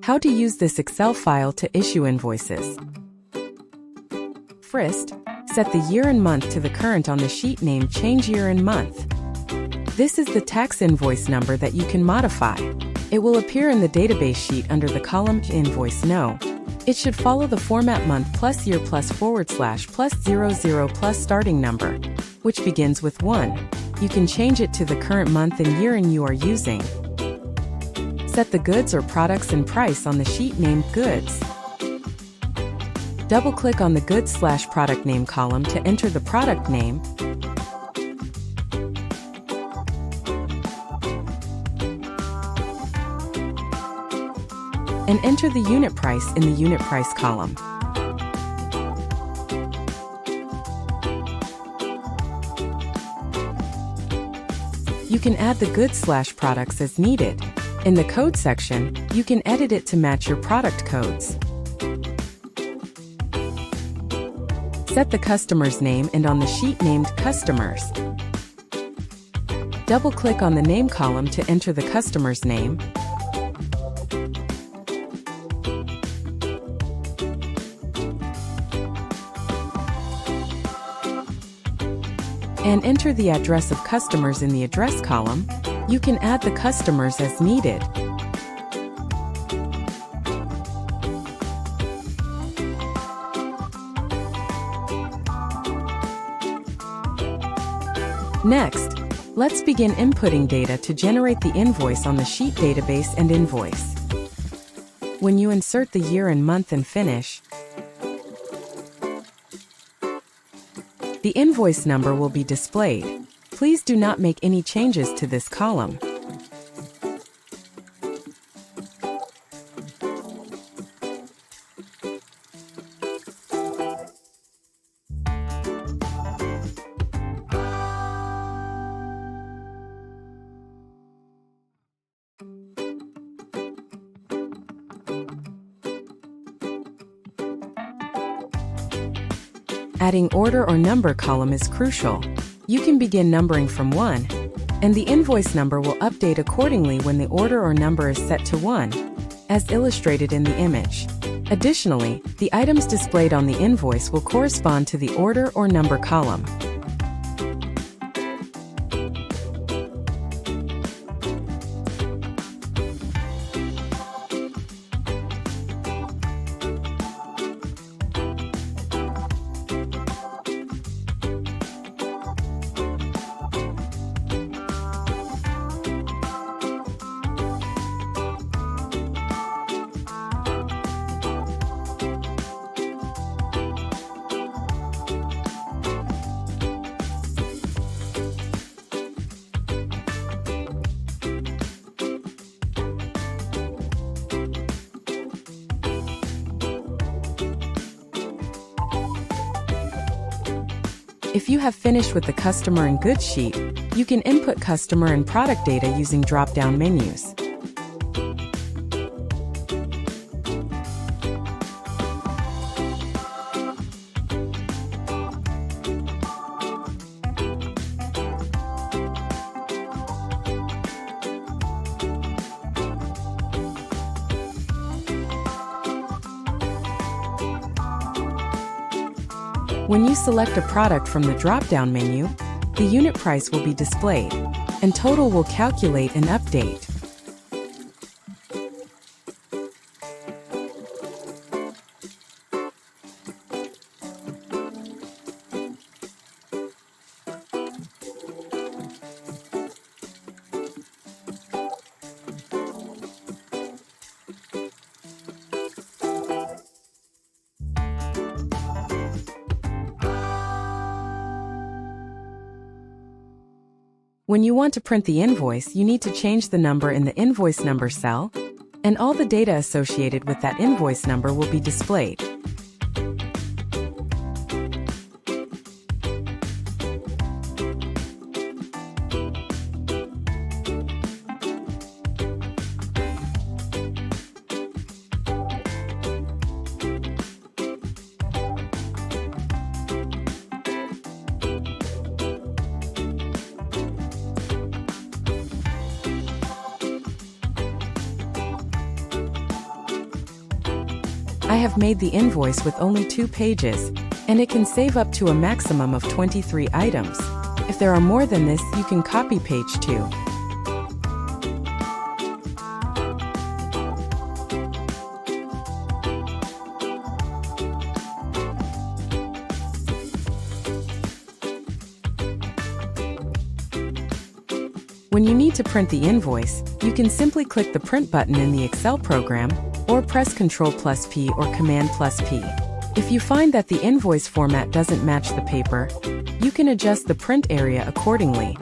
How to use this Excel file to issue invoices. First, set the year and month to the current on the sheet named ChangeYear&month. This is the tax invoice number that you can modify. It will appear in the database sheet under the column Invoice No. It should follow the format month plus year plus / plus 00 plus starting number, which begins with 1. You can change it to the current month and year you are using. Set the goods or products and price on the sheet named Goods. Double-click on the Goods/Product Name column to enter the product name, and enter the unit price in the Unit Price column. You can add the goods/products as needed. In the code section, you can edit it to match your product codes. Set the customer's name and on the sheet named Customers. Double-click on the Name column to enter the customer's name, and enter the address of customers in the Address column. You can add the customers as needed. Next, let's begin inputting data to generate the invoice on the sheet database&Invoice. When you insert the year and month and finish, the invoice number will be displayed. Please do not make any changes to this column. Adding order or number column is crucial. You can begin numbering from 1, and the invoice number will update accordingly when the order or number is set to 1, as illustrated in the image. Additionally, the items displayed on the invoice will correspond to the order or number column. If you have finished with the customer and goods sheet, you can input customer and product data using drop-down menus. When you select a product from the drop-down menu, the unit price will be displayed, and total will calculate and update. When you want to print the invoice, you need to change the number in the invoice number cell, and all the data associated with that invoice number will be displayed. I have made the invoice with only 2 pages, and it can save up to a maximum of 23 items. If there are more than this, you can copy page 2. When you need to print the invoice, you can simply click the print button in the Excel program, or press Ctrl+P or Command+P. If you find that the invoice format doesn't match the paper, you can adjust the print area accordingly.